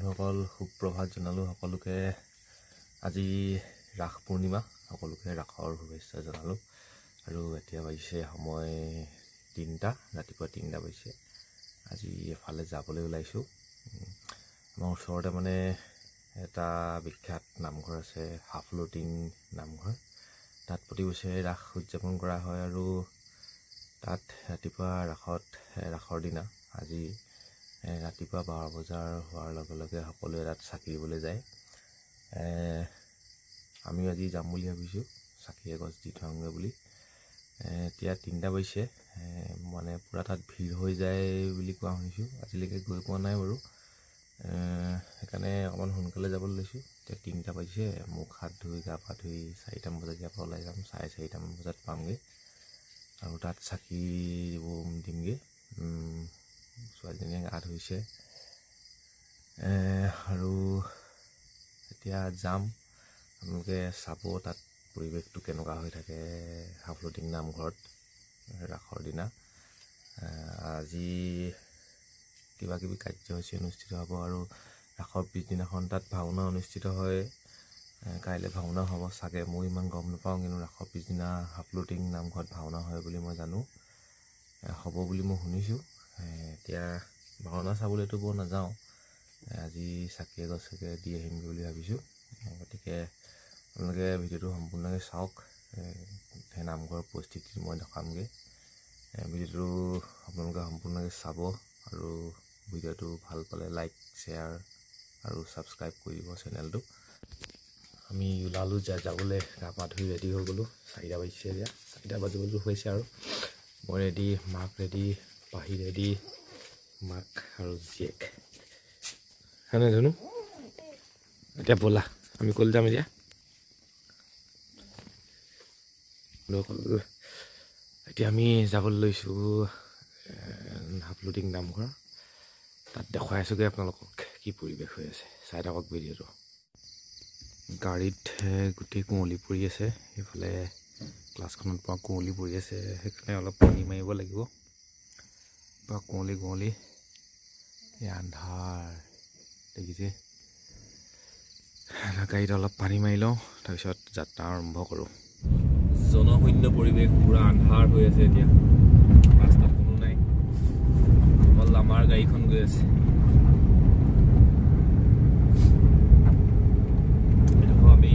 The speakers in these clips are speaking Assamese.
বন্ধুসকল সুপ্ৰভাত জনালো সকলোকে আজি ৰাস পূৰ্ণিমা সকলোকে ৰাসৰ শুভেচ্ছা জনালো আৰু এতিয়া হৈছে সময় 3টা ৰাতিপুৱা 3টা হৈছে আজি এফালে যাবলৈ ওলাইছো আমাৰ ওচৰতে মানে এটা বিখ্যাত নামঘৰ আছে হাফলটিং নামঘৰ তাত প্ৰতি বছৰে ৰাস উদযাপন কৰা হয় আৰু তাত ৰাতিপুৱা ৰাসৰ দিনা আজি ৰাতিপুৱা 12 বজাৰ হোৱাৰ লগে লগে সকলোৱে তাত চাকি দিবলৈ যায় আমি আজি যাম বুলি ভাবিছো চাকি এগছ দি থওঁগে বুলি এতিয়া 3টা বাজিছে মানে পুৰা তাত ভিৰ হৈ যায় বুলি কোৱা শুনিছো আজিলৈকে গৈ পোৱা নাই বাৰু সেইকাৰণে অকমান সোনকালে যাবলৈ লৈছো এতিয়া 3টা বাজিছে মুখ হাত ধুই গা পা ধুই 4টা বজাত ইয়াৰ পৰা ওলাই যাম 4:30 মান বজাত পামগে আৰু তাত চাকি দিমগে ছোৱালীজনীয়ে গা ধুইছে আৰু এতিয়া যাম আপোনালোকে চাব তাত পৰিৱেশটো কেনেকুৱা হৈ থাকে হাফলটিং নামঘৰত ৰাসৰ দিনা আজি কিবা কিবি কাৰ্যসূচী অনুষ্ঠিত হ'ব আৰু ৰাসৰ পিছদিনাখন তাত ভাওনা অনুষ্ঠিত হয় কাইলৈ ভাওনা হ'ব চাগে মই ইমান গম নাপাওঁ কিন্তু ৰাসৰ পিছদিনা হাফলটিং নামঘৰত ভাওনা হয় বুলি মই জানো হ'ব বুলি মই শুনিছো এতিয়া ভাওনা চাবলৈতো বৰ নাযাওঁ আজি চাকি এগছকে দি আহিম বুলি ভাবিছো গতিকে আপোনালোকে ভিডিঅ'টো সম্পূৰ্ণকৈ চাওক সেই নামঘৰৰ পৰিস্থিতি মই দেখামগে ভিডিঅ'টো আপোনালোকে সম্পূৰ্ণকৈ চাব আৰু ভিডিঅ'টো ভাল পালে লাইক শ্বেয়াৰ আৰু ছাবস্ক্ৰাইব কৰি দিব চেনেলটো আমি ওলালো যাবলৈ গা পা ধুই ৰেডি হৈ গ'লো 4টা বাজিছে এতিয়া 4টা বাজিবলৈ হৈছে আৰু মই ৰেডি মাক ৰেডি পাহি ৰেডি মাক আৰু জীয়েক হয়নে ধুনু এতিয়া ব'লা আমি ক'লৈ যাম এতিয়া এতিয়া আমি যাবলৈ লৈছো হাফলটিং নামঘৰ তাত দেখুৱাই আছোগে আপোনালোকক কি পৰিৱেশ হৈ আছে চাই থাকক ভিডিঅ'টো গাড়ীত গোটেই কুঁৱলী পৰি আছে এইফালে ক্লাছখনত পৰা কুঁৱলী পৰি আছে সেইকাৰণে অলপ পানী মাৰিব লাগিব বা কুঁৱলী এই আন্ধাৰ দেখিছে গাড়ীত অলপ পানী মাৰি লওঁ তাৰপিছত যাত্ৰা আৰম্ভ কৰোঁ জনশূন্য পৰিৱেশ পুৰা আন্ধাৰ হৈ আছে এতিয়া ৰাস্তাত কোনো নাই অকল আমাৰ গাড়ীখন গৈ আছে এডোখৰ আমি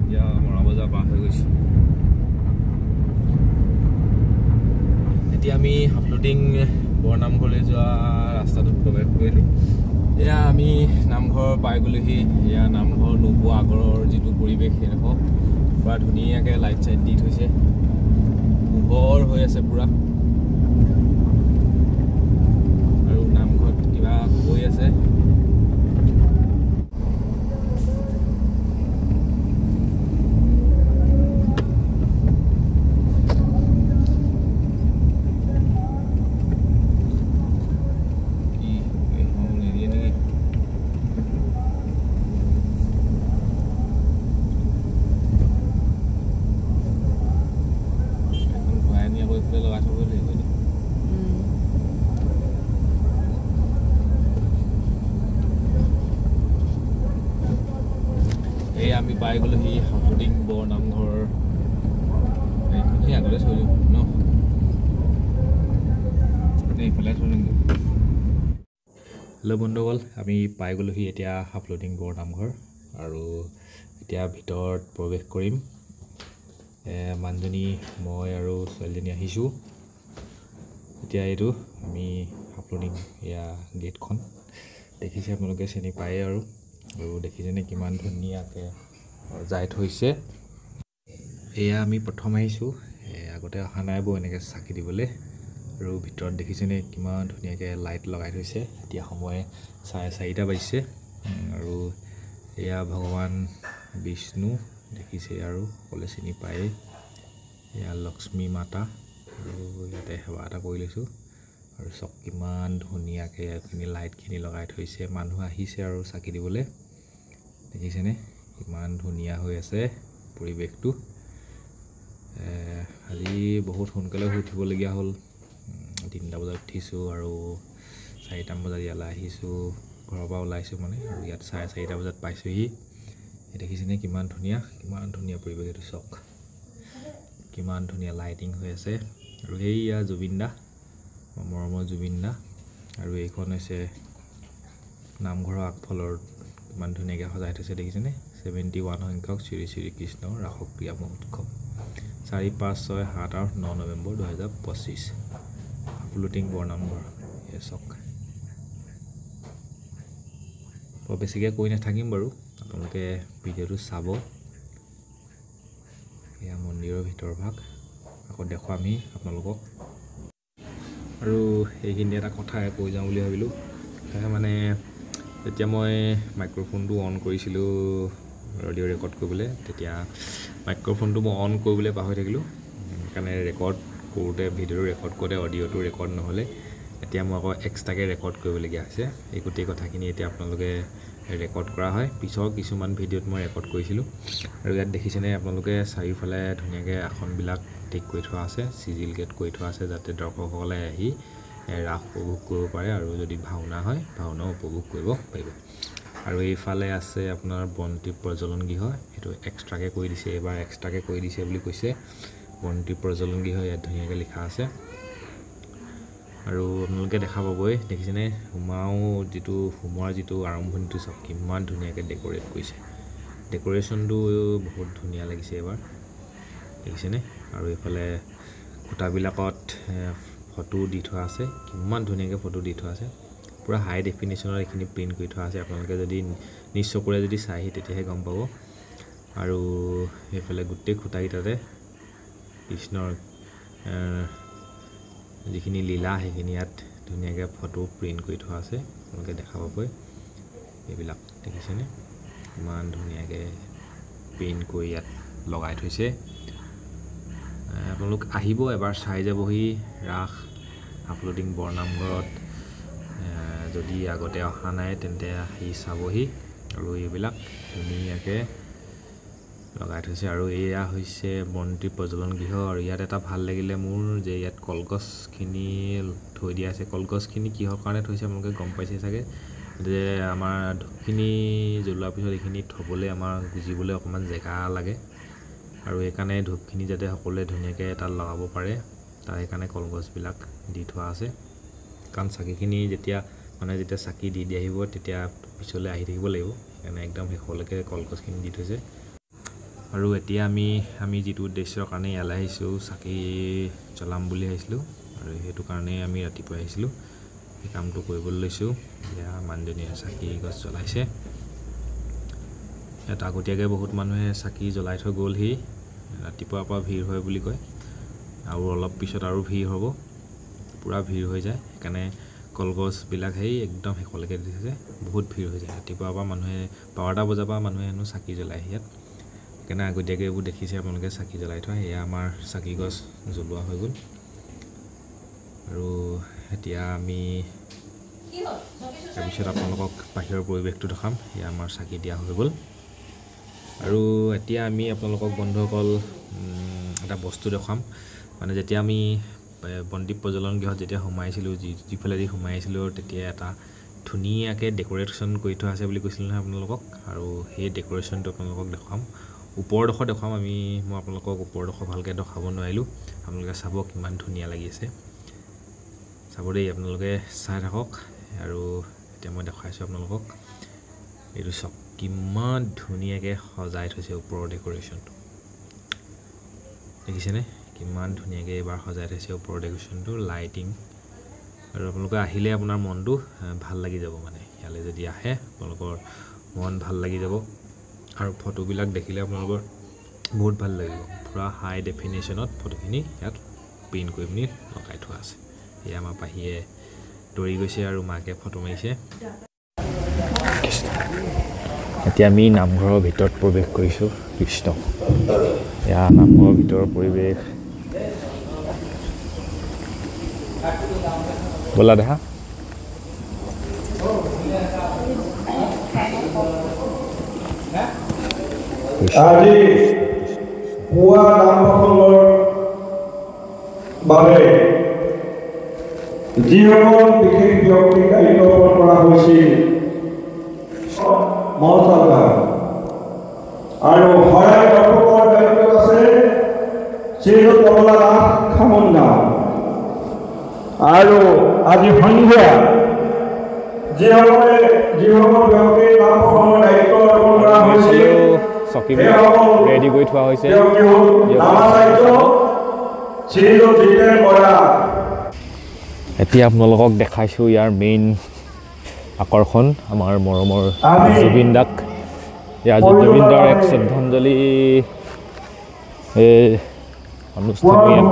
এতিয়া মৰা বজাৰ পাৰ হৈ গৈছো এতিয়া আমি হাফলটিং বৰনামঘৰলৈ যোৱা ৰাস্তাটোত প্ৰৱেশ কৰিলোঁ এয়া আমি নামঘৰ পাই গ'লোহি এয়া নামঘৰ নোপোৱা আগৰৰ যিটো পৰিৱেশ সেইডোখৰ পুৰা ধুনীয়াকৈ লাইট চাইট দি থৈছে পোহৰ হৈ আছে পুৰা আৰু নামঘৰত কিবা হৈ আছে আমি পাই গ'লো সি হাফলটিং বৰনামঘৰ এইখিনি আগতে চলিম ন এইফালে চলিম হেল্ল' বন্ধুসকল আমি পাই গ'লোহি এতিয়া হাফলটিং বৰনামঘৰ আৰু এতিয়া ভিতৰত প্ৰৱেশ কৰিম মানুহজনী মই আৰু ছোৱালীজনী আহিছোঁ এতিয়া এইটো আমি হাফলটিং এয়া গেটখন দেখিছে আপোনালোকে চিনি পায়ে আৰু দেখিছেনে কিমান ধুনীয়াকৈ যাই থৈছে এয়া আমি প্ৰথম আহিছোঁ আগতে অহা নাই বৌ এনেকৈ চাকি দিবলৈ আৰু ভিতৰত দেখিছেনে কিমান ধুনীয়াকৈ লাইট লগাই থৈছে এতিয়া সময় 4:30 বাজিছে আৰু এয়া ভগৱান বিষ্ণু দেখিছে আৰু সকলোৱে চিনি পায়ে এয়া লক্ষ্মী মাতা আৰু ইয়াতে সেৱা এটা কৰি লৈছোঁ আৰু চব কিমান ধুনীয়াকৈ এইখিনি লাইটখিনি লগাই থৈছে মানুহ আহিছে আৰু চাকি দিবলৈ দেখিছেনে কিমান ধুনীয়া হৈ আছে পৰিৱেশটো আজি বহুত সোনকালে উঠিবলগীয়া হ'ল 3টা বজাত উঠিছোঁ আৰু 4টামান বজাত ইয়ালৈ আহিছোঁ ঘৰৰ পৰা ওলাইছোঁ মানে, আৰু ইয়াত 4:30 বজাত পাইছোঁহি। দেখিছেনে কিমান ধুনীয়া পৰিৱেশ, এইটো চাওক কিমান ধুনীয়া লাইটিং হৈ আছে। আৰু এইয়া জুবিন দা, মৰমৰ জুবিন দা। আৰু এইখন হৈছে নামঘৰৰ আগফালৰ, ইমান ধুনীয়াকৈ সজাই থৈছে দেখিছেনে। 71 সংখ্যক শ্ৰী শ্ৰী কৃষ্ণ ৰাসক্ৰিয়া মহোৎসৱ 4, 5, 6, 7 আৰু 9 নৱেম্বৰ 2025 হাফলুটিং বৰনামঘৰ। এই চাওক, বৰ বেছিকৈ কৈ নাথাকিম বাৰু, আপোনালোকে ভিডিঅ'টো চাব। এয়া মন্দিৰৰ ভিতৰ ভাগ, আকৌ দেখুৱাম আমি আপোনালোকক। আৰু এইখিনি এটা কথা কৈ যাওঁ বুলি ভাবিলোঁ, মানে যেতিয়া মই মাইক্ৰ'ফোনটো অন কৰিছিলোঁ অডিঅ' ৰেকৰ্ড কৰিবলৈ, তেতিয়া মাইক্ৰ'ফোনটো মই অন কৰিবলৈ পাহৰি থাকিলোঁ। সেইকাৰণে ৰেকৰ্ড কৰোঁতে, ভিডিঅ'টো ৰেকৰ্ড কৰোঁতে অডিঅ'টো ৰেকৰ্ড নহ'লে, এতিয়া মই আকৌ এক্সট্ৰাকৈ ৰেকৰ্ড কৰিবলগীয়া হৈছে। এই গোটেই কথাখিনি এতিয়া আপোনালোকে ৰেকৰ্ড কৰা হয়। পিছৰ কিছুমান ভিডিঅ'ত মই ৰেকৰ্ড কৰিছিলোঁ। আৰু ইয়াত দেখিছেনে আপোনালোকে, চাৰিওফালে ধুনীয়াকৈ আসনবিলাক ঠিক কৰি থোৱা আছে, চিজিল গেট কৰি থোৱা আছে, যাতে দৰ্শকসকলে আহি ৰাস উপভোগ কৰিব পাৰে, আৰু যদি ভাওনা হয় ভাওনাও উপভোগ কৰিব পাৰিব। আৰু এইফালে আছে আপোনাৰ বন্তি প্ৰজ্বলন গৃহ, সেইটো এক্সট্ৰাকৈ কৰি দিছে, এইবাৰ এক্সট্ৰাকৈ কৰি দিছে বুলি কৈছে। বন্তি প্ৰজ্বলন গৃহ ইয়াত ধুনীয়াকৈ লিখা আছে। আৰু আপোনালোকে দেখা পাবই, দেখিছেনে সোমোৱাৰ যিটো আৰম্ভণিটো চাওক কিমান ধুনীয়াকৈ ডেক'ৰেট কৰিছে। ডেক'ৰেশ্যনটো বহুত ধুনীয়া লাগিছে এইবাৰ, দেখিছেনে। আৰু এইফালে খুঁটাবিলাকত ফটো দি থোৱা আছে, কিমান ধুনীয়াকৈ ফটো দি থোৱা আছে। পূৰা হাই ডেফিনেশ্যনত এইখিনি প্ৰিণ্ট কৰি থোৱা আছে। আপোনালোকে যদি নিজ চকুৰে যদি চাইহি তেতিয়াহে গম পাব। আৰু সেইফালে গোটেই খুঁটাকেইটাতে কৃষ্ণৰ যিখিনি লীলা, সেইখিনি ইয়াত ধুনীয়াকৈ ফটো প্ৰিণ্ট কৰি থোৱা আছে, আপোনালোকে দেখা পাবই। এইবিলাক দেখিছেনে ইমান ধুনীয়াকৈ প্ৰিণ্ট কৰি ইয়াত লগাই থৈছে। আপোনালোক আহিব, এবাৰ চাই যাবহি ৰাস হাফলুটিং বৰনামঘৰত। যদি আগতে অহা নাই তেন্তে আহি চাবহি। আৰু এইবিলাক ধুনীয়াকৈ লগাই থৈছে। আৰু এয়া হৈছে বন্তি প্ৰজ্বলন গৃহ। আৰু ইয়াত এটা ভাল লাগিলে মোৰ, যে ইয়াত কলগছখিনি থৈ দিয়া আছে। কলগছখিনি কিহৰ কাৰণে থৈছে আপোনালোকে গম পাইছে চাগে, যে আমাৰ ধূপখিনি জ্বলোৱাৰ পিছত এইখিনি থ'বলৈ, আমাৰ গুজিবলৈ অকণমান জেগা লাগে। আৰু সেইকাৰণে ধূপখিনি যাতে সকলোৱে ধুনীয়াকৈ তাত লগাব পাৰে, তাৰ সেইকাৰণে কলগছবিলাক দি থোৱা আছে। কাৰণ চাকিখিনি যেতিয়া চাকি দি আহিব, তেতিয়া পিছলৈ আহি থাকিব লাগিব, সেইকাৰণে একদম শেষলৈকে কলগছখিনি দি থৈছে। আৰু এতিয়া আমি যিটো উদ্দেশ্যৰ কাৰণে ইয়ালৈ আহিছোঁ, চাকি জ্বলাম বুলি আহিছিলোঁ, আৰু সেইটো কাৰণেই আমি ৰাতিপুৱা আহিছিলোঁ। সেই কামটো কৰিবলৈ লৈছোঁ। এতিয়া মানুহজনীয়ে চাকি গছ জ্বলাইছে। ইয়াত আগতীয়াকৈ বহুত মানুহে চাকি জ্বলাই থৈ গ'লহি। ৰাতিপুৱাৰ পৰা ভিৰ হয় বুলি কয়, আৰু অলপ পিছত আৰু ভিৰ হ'ব, পূৰা ভিৰ হৈ যায়। সেইকাৰণে কলগছবিলাক একদম শেষলৈকে দি থৈছে, বহুত ভিৰ হৈ যায়। ৰাতিপুৱাৰ পৰা মানুহে 12টা বজাৰ পৰা মানুহে হেনো চাকি জ্বলাইহি ইয়াত। সেইকাৰণে আগতীয়াকৈ এইবোৰ দেখিছে আপোনালোকে চাকি জ্বলাই থোৱা। এয়া আমাৰ চাকি গছ জ্বলোৱা হৈ গ'ল। আৰু এতিয়া আমি তাৰপিছত আপোনালোকক বাহিৰৰ পৰিৱেশটো দেখাম। এয়া আমাৰ চাকি দিয়া হৈ গ'ল। আৰু এতিয়া আমি আপোনালোকক বন্ধুসকল এটা বস্তু দেখাম। মানে যেতিয়া আমি বন্তি প্ৰজ্বলন গৃহত যেতিয়া সোমাইছিলোঁ, যিফালেদি সোমাইছিলোঁ, তেতিয়া এটা ধুনীয়াকৈ ডেক'ৰেশ্যন কৰি থোৱা আছে বুলি কৈছিলোঁ নহয় আপোনালোকক। আৰু সেই ডেক'ৰেশ্যনটো আপোনালোকক দেখুৱাম, ওপৰডোখৰ দেখুৱাম। মই আপোনালোকক ওপৰডোখৰ ভালকৈ দেখাব নোৱাৰিলোঁ। আপোনালোকে চাব কিমান ধুনীয়া লাগি আছে, চাব দেই, আপোনালোকে চাই থাকক। আৰু এতিয়া মই দেখাইছোঁ আপোনালোকক, এইটো চাওক কিমান ধুনীয়াকৈ সজাই থৈছে ওপৰৰ ডেক'ৰেশ্যনটো, দেখিছেনে কিমান ধুনীয়াকৈ এইবাৰ সজাই থৈছে ওপৰৰ ডেক'ৰেশ্যনটো, লাইটিং। আৰু আপোনালোকে আহিলে আপোনাৰ মনটো ভাল লাগি যাব। মানে ইয়ালৈ যদি আহে আপোনালোকৰ মন ভাল লাগি যাব। আৰু ফটোবিলাক দেখিলে আপোনালোকৰ বহুত ভাল লাগিব। পূৰা হাই ডেফিনেশ্যনত ফটোখিনি ইয়াত প্ৰিণ্ট কৰি পিনি লগাই থোৱা আছে। এয়া আমাৰ পাহিয়ে দৌৰি গৈছে আৰু মাকে ফটো মাৰিছে। এতিয়া আমি নামঘৰৰ ভিতৰত প্ৰৱেশ কৰিছোঁ। কৃষ্ণ, এয়া নামঘৰৰ ভিতৰৰ পৰিৱেশ। ব'লা দেখা। আজি পুৱা নাম প্ৰসংগৰ বাবে যিসকল বিশেষ ব্যক্তি দায়িত্ব কৰা হৈছিল, মহচাল গাঁও আৰু শৰাই দৰ্শকৰ দায়িত্বত আছে শ্ৰীযুত কমলানাথ খামন গাঁও আৰু আজি সন্ধিয়া যিসকল ব্যক্তিৰ নাম প্ৰসংগৰ দায়িত্ব অৰ্পণ কৰা হৈছিল ৰেডি কৰি থোৱা হৈছে এতিয়া আপোনালোকক দেখাইছোঁ ইয়াৰ মেইন আকৰ্ষণ আমাৰ মৰমৰ জুবিন দাক ইয়াৰ জুবিন দাৰ এক শ্ৰদ্ধাঞ্জলি অনুষ্ঠান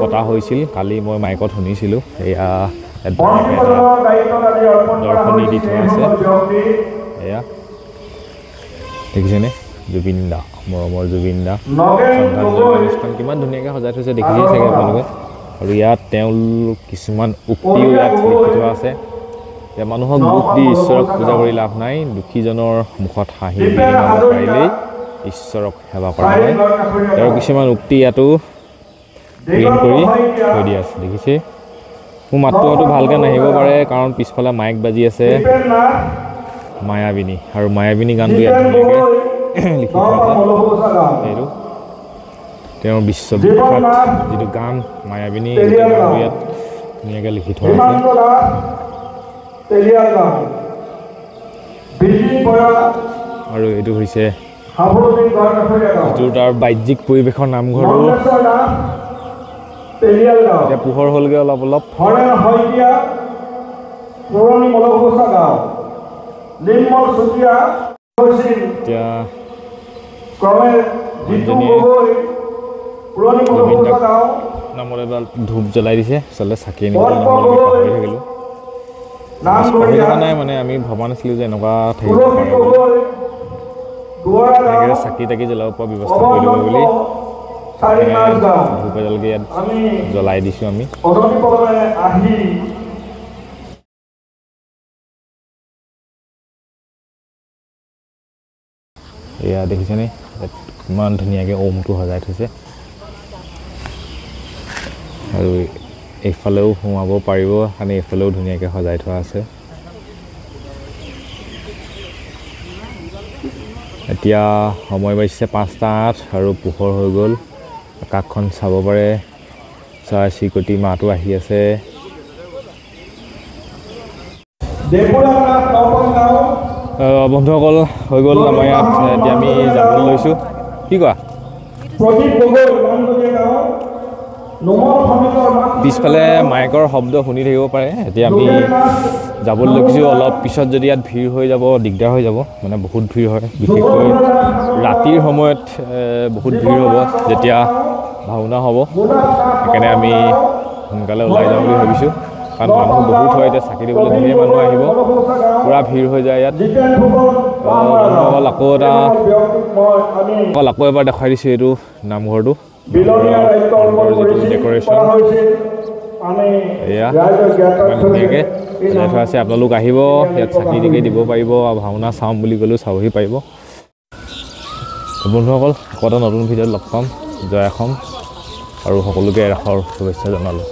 পতা হৈছিল কালি মই মাইকত শুনিছিলোঁ এয়া দৰ্শনী দি থোৱা আছে এয়া দেখিছেনে জুবিন দা মৰমৰ জুবিন দা শ্ৰদ্ধাঞ্জলি অনুষ্ঠান কিমান ধুনীয়াকৈ সজাই থৈছে দেখিছেই চাগে আপোনালোকে আৰু ইয়াত তেওঁলোক কিছুমান উক্তিও ইয়াত লিখি থোৱা আছে যে মানুহক দুখ দি ঈশ্বৰক পূজা কৰি লাভ নাই দুখীজনৰ মুখত হাঁহি পাৰিলেই ঈশ্বৰক সেৱা কৰা হয় তেওঁৰ কিছুমান উক্তি ইয়াতো প্ৰিণ্ট কৰি থৈ দিয়া আছে দেখিছে মোৰ মাতটো হয়তো ভালকৈ নাহিব পাৰে কাৰণ পিছফালে মাইক বাজি আছে মায়াবিনী আৰু মায়াবিনী গানটো ইয়াত ধুনীয়াকৈ লিখি থোৱা আছে এইটো তেওঁৰ বিশ্ববিখ্যাত যিটো গান মায়াবিনী গানটো ইয়াত ধুনীয়াকৈ লিখি থোৱা আছে আৰু এইটো হৈছে যিটো তাৰ বাহ্যিক পৰিৱেশৰ নামঘৰটো এতিয়া পোহৰ হ'লগৈ অলপ অলপ এতিয়া নামত এডাল ধূপ জ্বলাই দিছে আচলতে চাকি আনিবলৈ পাহৰি থাকিলোঁ পাহৰি থকা নাই মানে আমি ভবা নাছিলোঁ যে এনেকুৱা থাকিব পাৰে চাকি তাকি জ্বলাব পৰা ব্যৱস্থা কৰি দিব বুলি ধূপ এডালকৈ ইয়াত জ্বলাই দিছোঁ আমি এয়া দেখিছেনে ইমান ধুনীয়াকৈ ওমটো সজাই থৈছে আৰু এইফালেও সোমাব পাৰিব কাৰণে এইফালেও ধুনীয়াকৈ সজাই থোৱা আছে এতিয়া সময় বাজিছে 5:08 আৰু পোহৰ হৈ গ'ল আকাশখন চাব পাৰে চৰাই চিৰিকটি মাতো আহি আছে বন্ধুসকল হৈ গ'ল আমাৰ ইয়াত এতিয়া আমি যাবলৈ লৈছোঁ কি কোৱা পিছফালে মাইকৰ শব্দ শুনি থাকিব পাৰে এতিয়া আমি যাবলৈ লৈছোঁ অলপ পিছত যদি ইয়াত ভিৰ হৈ যাব দিগদাৰ হৈ যাব মানে বহুত ভিৰ হয় বিশেষকৈ ৰাতিৰ সময়ত বহুত ভিৰ হ'ব যেতিয়া ভাওনা হ'ব সেইকাৰণে আমি সোনকালে ওলাই যাওঁ বুলি ভাবিছোঁ কাৰণ মানুহ বহুত হয় এতিয়া চাকি দিবলৈ ধেৰ মানুহ আহিব পূৰা ভিৰ হৈ যায় ইয়াত আকৌ এবাৰ দেখুৱাই দিছোঁ এইটো নামঘৰটো যিটো ডেকৰেশ্যন এয়া ইমান ধুনীয়াকৈ সজাই থোৱা আছে আপোনালোক আহিব ইয়াত চাকি তাকি দিব পাৰিব আৰু ভাওনা চাম বুলি ক'লেও চাবহি পাৰিব বন্ধুসকল আকৌ এটা নতুন ভিডিঅ'ত লগ পাম জয় অসম আৰু সকলোকে ৰাসৰ শুভেচ্ছা জনালোঁ